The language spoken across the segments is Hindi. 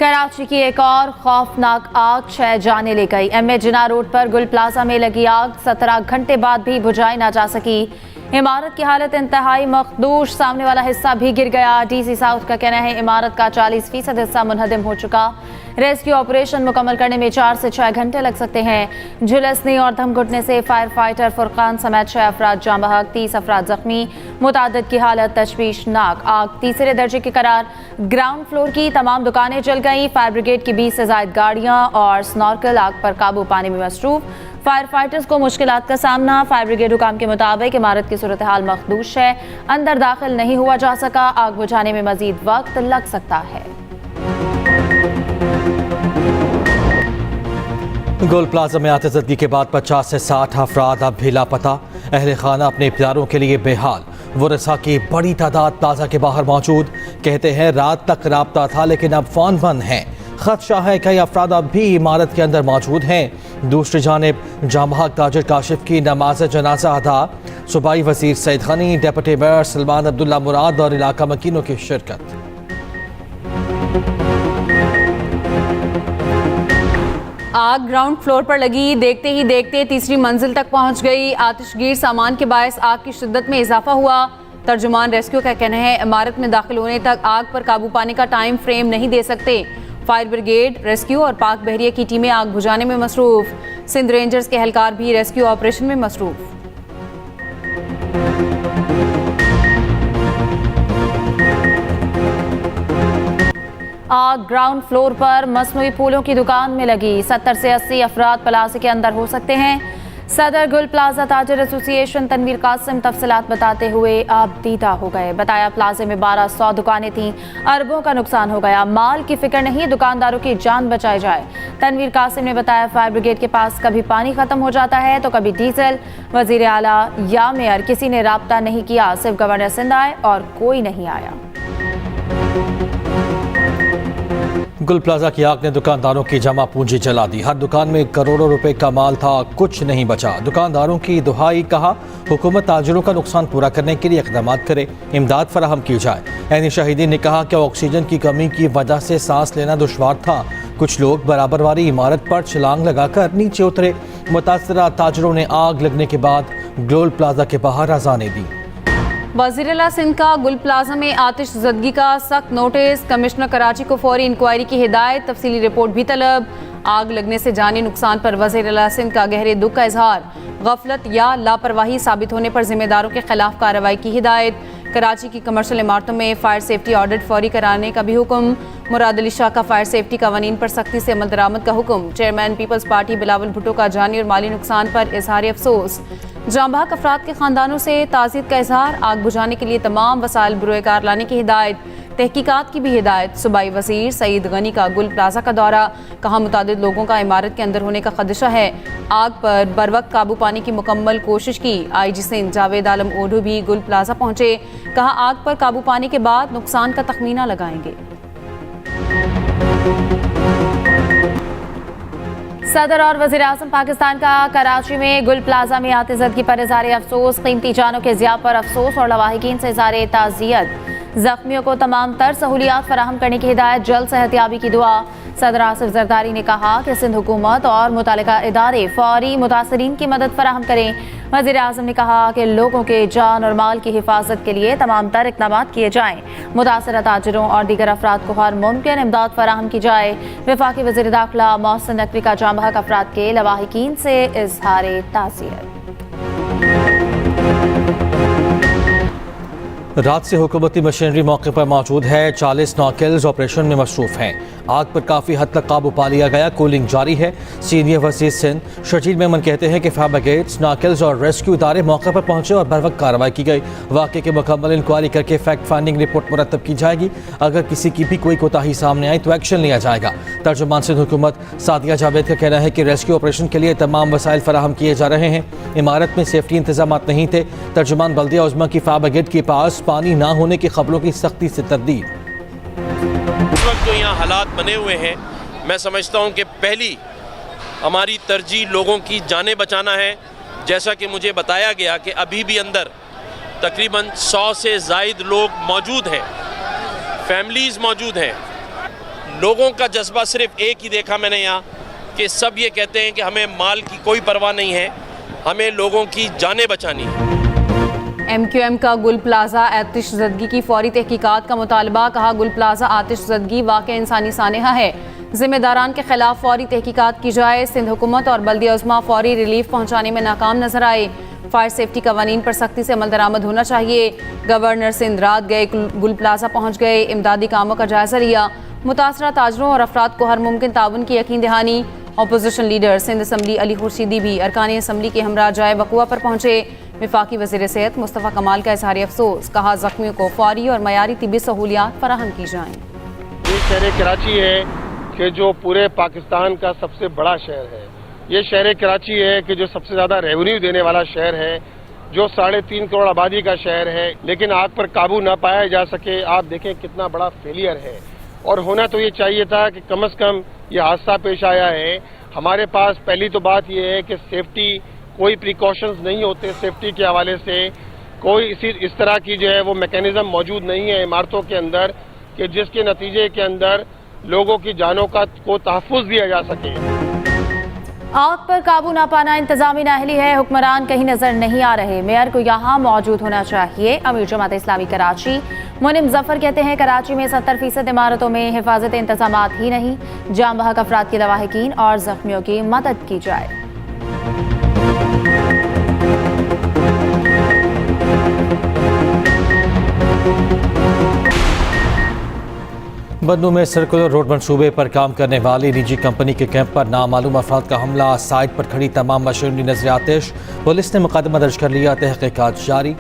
कराची की एक और खौफनाक आग 6 जाने ले गई। एमए जिना रोड पर गुल प्लाजा में लगी आग 17 घंटे बाद भी बुझाई ना जा सकी। इमारत की हालत इंतहाई मखदूश, सामने वाला हिस्सा भी गिर गया। डीसी साउथ का कहना है इमारत का 40% हिस्सा मुनहदम हो चुका। रेस्क्यू ऑपरेशन मुकम्मल करने में 4 से 6 घंटे लग सकते हैं। झुलसने और दम घुटने से फायर फाइटर फुरकान समेत 6 अफराद जाँ बहक, 30 अफराद जख्मी, मुतादिद की हालत तशवीशनाक। आग तीसरे दर्जे की करार। ग्राउंड फ्लोर की तमाम दुकानें जल गई। फायर ब्रिगेड की 20 से ज्यादा गाड़ियां और स्नॉर्कल आग पर काबू पाने में मसरूफ। फायर फाइटर्स को मुश्किलात का सामना। फायर ब्रिगेड हुकाम के मुताबिक इमारत की सूरत हाल मखदूश है, अंदर दाखिल नहीं हुआ जा सका। आग बुझाने में मजीद वक्त लग सकता है। गुल प्लाजा में आतिशबाजी के बाद 50 से 60 अफराद अब भी लापता। अहले खाना अपने प्यारों के लिए बेहाल। वरसा की बड़ी तादाद प्लाजा के बाहर मौजूद। कहते हैं रात तक राब्ता था लेकिन अब फोन बंद है। खदशा है कई अफराद अब भी इमारत के अंदर मौजूद हैं। दूसरी जानिब जाँ बहक ताजिर काशिफ की नमाज जनाजा अदा। सूबाई वजीर सईद गनी, डिप्टी मेयर सलमान अब्दुल्ला मुराद और इलाका मकीनों की शिरकत। आग ग्राउंड फ्लोर पर लगी, देखते ही देखते तीसरी मंजिल तक पहुंच गई। आतिशगीर सामान के बायस आग की शिद्दत में इजाफा हुआ। तर्जुमान रेस्क्यू का कहना है इमारत में दाखिल होने तक आग पर काबू पाने का टाइम फ्रेम नहीं दे सकते। फायर ब्रिगेड, रेस्क्यू और पाक बहरिया की टीमें आग बुझाने में मसरूफ। सिंध रेंजर्स के एहलकार भी रेस्क्यू ऑपरेशन में मसरूफ। आग ग्राउंड फ्लोर पर मसनूई फूलों की दुकान में लगी। 70 से 80 अफराद प्लाजा के अंदर हो सकते हैं। सदर गुल प्लाजा ताजिर एसोसिएशन तनवीर कासिम तफसीलात बताते हुए आबदीदा हो गए। बताया प्लाजे में 1200 दुकानें थीं, अरबों का नुकसान हो गया। माल की फिक्र नहीं, दुकानदारों की जान बचाई जाए। तनवीर कासिम ने बताया फायर ब्रिगेड के पास कभी पानी खत्म हो जाता है तो कभी डीजल। वजीर आला या मेयर किसी ने राब्ता नहीं किया, सिर्फ गवर्नर सिंध आए और कोई नहीं आया। गुल प्लाजा की आग ने दुकानदारों की जमा पूंजी जला दी। हर दुकान में करोड़ों रुपए का माल था, कुछ नहीं बचा। दुकानदारों की दुहाई, कहा हुकूमत ताजिरों का नुकसान पूरा करने के लिए इक़दाम करे, इमदाद फराहम की जाए। ऐनी शाहिदीन ने कहा कि ऑक्सीजन की कमी की वजह से सांस लेना दुश्वार था। कुछ लोग बराबर वाली इमारत पर छलांग लगाकर नीचे उतरे। मुतासरा ताजिरों ने आग लगने के बाद गुल प्लाजा के बाहर अजानें दी। वज़ीर आला सिंध का गुल प्लाजा में आतिश ज़दगी का सख्त नोटिस। कमिश्नर कराची को फौरी इंक्वायरी की हिदायत, तफसीली रिपोर्ट भी तलब। आग लगने से जानी नुकसान पर वज़ीर आला सिंध का गहरे दुख का इजहार। गफलत या लापरवाही साबित होने पर जिम्मेदारों के खिलाफ कार्रवाई की हिदायत। कराची की कमर्शियल इमारतों में फायर सेफ्टी ऑडिट फौरी कराने का भी हुक्म। मुराद अली शाह का फायर सेफ्टी कवानीन पर सख्ती से अमल दरामद का हुक्म। चेयरमैन पीपल्स पार्टी बिलावल भुट्टो का जानी और माली नुकसान पर इजहार अफसोस। जाँ बहक अफराद के खानदानों से ताज़ीयत का इजहार। आग बुझाने के लिए तमाम वसाइल बुरोकार लाने की हिदायत। तहकीकात की भी हिदायत। सूबाई वज़ीर सईद गनी का गुल प्लाजा का दौरा। कहा मुतादिद लोगों का इमारत के अंदर होने का खदशा है। आग पर बरवक्त काबू पाने की मुकम्मल कोशिश की। IG सिंध जावेद आलम ओढू भी गुल प्लाजा पहुंचे। कहा आग पर काबू पाने के बाद नुकसान का तखमीना लगाएंगे। सदर और वज़ीर आज़म पाकिस्तान का कराची में गुल प्लाजा में आतिशबाजी पर इज़हार अफसोस। कीमती जानों के ज़िया पर अफसोस और लवाहिकीन से इज़हार ताज़ियत। जख्मियों को तमाम तर सहूलियात फराहम करने की हिदायत, जल्द सेहतियाबी की दुआ। सदर आसिफ जरदारी ने कहा कि सिंध हुकूमत और मुतालिका इदारे फौरी मुतासरीन की मदद फराहम करें। वज़ीर आज़म ने कहा कि लोगों के जान और माल की हिफाजत के लिए तमाम तर इक़दाम किए जाएँ। मुतासरा ताजिरों और दीगर अफराद को हर मुमकिन इमदाद फराहम की जाए। वफाकी वज़ीर दाखिला मोहसिन नकवी का जाँ बहक अफराद के लवाहिकीन से इज़हार ताज़ियत। रात से हुकूमती मशीनरी मौके पर मौजूद है। 40 नॉकेल्स ऑपरेशन में मसरूफ हैं। आग पर काफ़ी हद तक काबू पा लिया गया, कूलिंग जारी है। सीनियर वज़ीर सिंध शजीद मेमन कहते हैं कि फायर ब्रिगेड्स, नॉकेल्स और रेस्क्यू इदारे मौके पर पहुंचे और बर वक्त कार्रवाई की गई। वाक़े की मुकम्मल इंक्वायरी करके फैक्ट फाइंडिंग रिपोर्ट मुरतब की जाएगी। अगर किसी की भी कोई कोताही सामने आई तो एक्शन लिया जाएगा। तर्जुमान सिंध हुकूमत सादिया जावेद का कहना है कि रेस्क्यू ऑपरेशन के लिए तमाम वसाइल फराहम किए जा रहे हैं। इमारत में सेफ्टी इंतजाम नहीं थे। तर्जुमान बल्दिया उज़्मा की फायर ब्रिगेड के पास पानी ना होने की खबरों की सख्ती से तरदीद। इस वक्त जो यहाँ हालात बने हुए हैं, मैं समझता हूँ कि पहली हमारी तरजीह लोगों की जानें बचाना है। जैसा कि मुझे बताया गया कि अभी भी अंदर तकरीबन 100 से ज़ायद लोग मौजूद हैं, फैमिलीज़ मौजूद हैं। लोगों का जज्बा सिर्फ एक ही देखा मैंने यहाँ कि सब ये कहते हैं कि हमें माल की कोई परवाह नहीं है, हमें लोगों की जानें बचानी है। MQM का गुल प्लाजा आतिशज़दगी की फौरी तहकीकात का मुतालबा। कहा, गुल प्लाजा आतिशज़दगी वाक़ई इंसानी सानहा है, जिम्मेदारान के खिलाफ फौरी तहकीकात की जाए। सिंध हुकूमत और बल्दिया उज़्मा फौरी रिलीफ पहुँचाने में नाकाम नजर आए। फायर सेफ्टी कवानीन पर सख्ती से अमल दरामद होना चाहिए। गवर्नर सिंध रात गए गुल प्लाजा पहुँच गए, इमदादी कामों का जायजा लिया। मुतासरा ताजरों और अफराद को हर मुमकिन ताउन की यकीन दहानी। Opposition leader Sindh assembly Ali Khurshidi भी अरकान असम्बली के हमरा जाए वक़ुआ पर पहुँचे। वफाकी वज़ीर सेहत मुस्तफ़ा कमाल का इज़हार अफसोस। कहा, ज़ख्मियों को फौरी और मयारी तिब्बी सहूलियात फराहम की जाएँ। ये शहर कराची है कि जो पूरे पाकिस्तान का सबसे बड़ा शहर है। ये शहर कराची है कि जो सबसे ज़्यादा रेवेन्यू देने वाला शहर है, जो 3.5 करोड़ आबादी का शहर है, लेकिन आग पर काबू न पाया जा सके। आप देखें कितना बड़ा फेलियर है। और होना तो ये चाहिए था कि कम से कम ये हादसा पेश आया है। हमारे पास पहली तो बात ये है कि सेफ्टी कोई प्रिकॉशंस नहीं होते, सेफ्टी के हवाले से कोई इस तरह की जो है वो मैकेनिज्म मौजूद नहीं है इमारतों के अंदर कि जिसके नतीजे के अंदर लोगों की जानों को तहफ़्फ़ुज़ दिया जा सके। आग पर काबू न पाना इंतजामी नाअहली है, हुक्मरान कहीं नजर नहीं आ रहे, मेयर को यहाँ मौजूद होना चाहिए। अमीर जमात इस्लामी कराची मुनिम जफर कहते हैं, कराची में 70% इमारतों में हिफाजत इंतजामात ही नहीं, जाम बहक अफराद के लवाहिकीन और जख्मियों की मदद की जाए। बन्नू में सर्कुलर रोड मंसूबे पर काम करने वाली निजी कंपनी के कैंप पर नामालूम अफराद का हमला। साइट पर खड़ी तमाम मशीनरी नजर आतिश। पुलिस ने मुकदमा दर्ज कर लिया, तहकीकात जारी।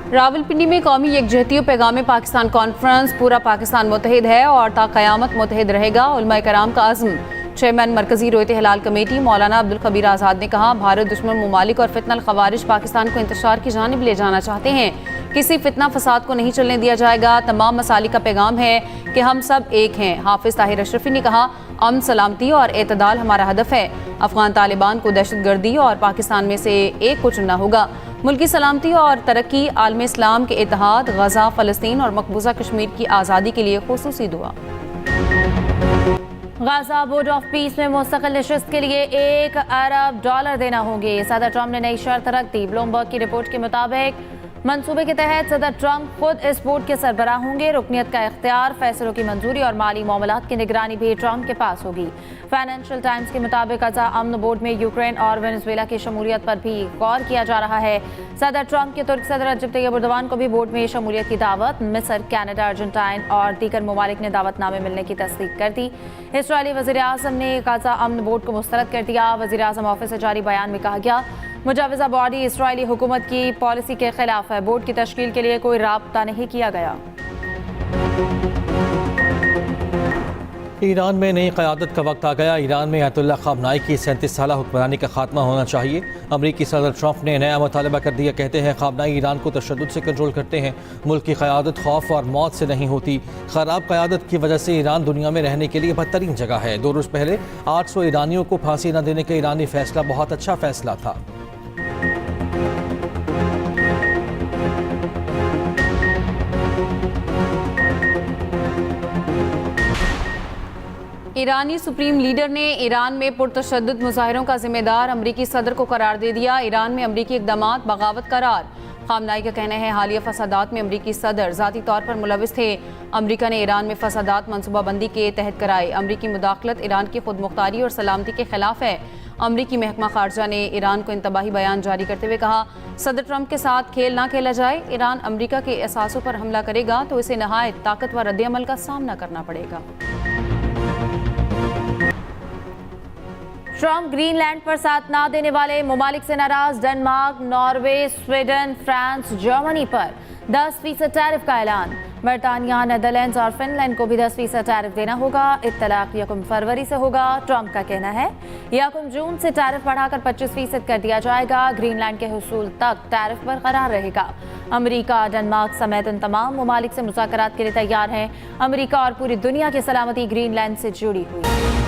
रावलपिंडी में कौमी यकजहती पैगाम पाकिस्तान कॉन्फ्रेंस। पूरा पाकिस्तान मुत्तहिद है और ता क़यामत मुत्तहिद रहेगा, उलमा कराम का अज़्म। चेयरमैन मरकजी रोयत हिलाल कमेटी मौलाना अब्दुल खबीर आज़ाद ने कहा, भारत दुश्मन ममालिक और फितनल खवारिज पाकिस्तान को इंतशार की जानिब ले जाना चाहते हैं। किसी फितना फसाद को नहीं चलने दिया जाएगा। तमाम मसालिक का पैगाम है कि हम सब एक हैं। हाफिज ताहिर अशरफी ने कहा, अमन सलामती और एतदाल हमारा हदफ है। अफगान तालिबान को दहशतगर्दी और पाकिस्तान में से एक को चुनना होगा। मुल्की सलामती और तरक्की, आलम इस्लाम के इत्तेहाद, गजा, फ़लस्तीन और मकबूजा कश्मीर की आज़ादी के लिए खुसूसी दुआ। गाजा बोर्ड ऑफ पीस में मुस्तकिल नशिस्त के लिए $1 अरब देना होंगे। सदर ट्रंप ने नई शर्त रख दी। ब्लूमबर्ग की रिपोर्ट के मुताबिक मंसूबे के तहत सदर ट्रंप खुद इस बोर्ड के सरबराह होंगे। रुकनियत का इख्तियार, फैसलों की मंजूरी और माली मामलात की निगरानी भी ट्रंप के पास होगी। फाइनेंशियल टाइम्स के मुताबिक गजा अमन बोर्ड में यूक्रेन और वेनेजुएला की शमूलियत पर भी गौर किया जा रहा है। सदर ट्रंप के तुर्क सदर रजब तैयब एर्दोगान को भी बोर्ड में शमूलियत की दावत। मिस्र, कनाडा, अर्जेंटाइन और दीगर ममालिक ने दावतनामे मिलने की तस्दीक कर दी। इसराइली वज़ीर आज़म ने गजा अमन बोर्ड को मुस्तरद कर दिया। वज़ीर आज़म ऑफिस से जारी बयान में कहा गया, मुजाविजा बॉडी इसराइली हुकूमत की पॉलिसी के खिलाफ है। बोर्ड की तश्कील के लिए कोई राब्ता नहीं किया गया। ईरान में नई क़यादत का वक्त आ गया। ईरान में अयतुल्लाह ख़ामनाई की 37 साला हुक्मरानी का खात्मा होना चाहिए। अमरीकी सदर ट्रंप ने नया मुतालबा कर दिया। कहते हैं, ख़ामनाई ईरान को तशद्दुद से कंट्रोल करते हैं। मुल्क की क़यादत खौफ और मौत से नहीं होती। ख़राब क़यादत की वजह से ईरान दुनिया में रहने के लिए बदतरीन जगह है। 2 रोज़ पहले 800 ईरानियों को फांसी न देने का ईरानी फैसला बहुत अच्छा फैसला था। ईरानी सुप्रीम लीडर ने ईरान में पुरतशद्दुद मुजाहिरों का जिम्मेदार अमरीकी सदर को करार दे दिया। ईरान में अमरीकी इक़दामात बगावत करार। ख़ामनाई का कहना है, हालिया फसादात में अमरीकी सदर ज़ाती तौर पर मुलविस थे। अमरीका ने ईरान में फसादात मनसूबाबंदी के तहत कराए। अमरीकी मुदाखलत ईरान की खुद मुख्तारी और सलामती के खिलाफ है। अमरीकी महकमा खारजा ने ईरान को इंतबाही बयान जारी करते हुए कहा, सदर ट्रंप के साथ खेल ना खेला जाए। ईरान अमरीका के असासों पर हमला करेगा तो इसे नहायत ताकतवर रद्द-ए-अमल का सामना करना पड़ेगा। ट्रंप ग्रीनलैंड पर साथ ना देने वाले ममालिक से नाराज। Denmark, Norway, Sweden, France, Germany पर 10% टैरिफ का ऐलान। बरतानिया, नेदरलैंड्स और फिनलैंड को भी 10% टैरिफ देना होगा। इत्तलाक 1 फरवरी से होगा। ट्रंप का कहना है 1 जून से टैरिफ बढ़ाकर 25% कर दिया जाएगा। ग्रीनलैंड के हुसूल तक टैरिफ बरकरार रहेगा। अमेरिका, डेनमार्क समेत इन तमाम ममालिक से मुज़ाकरात के लिए तैयार हैं। अमेरिका और पूरी दुनिया की सलामती ग्रीनलैंड से जुड़ी हुई है।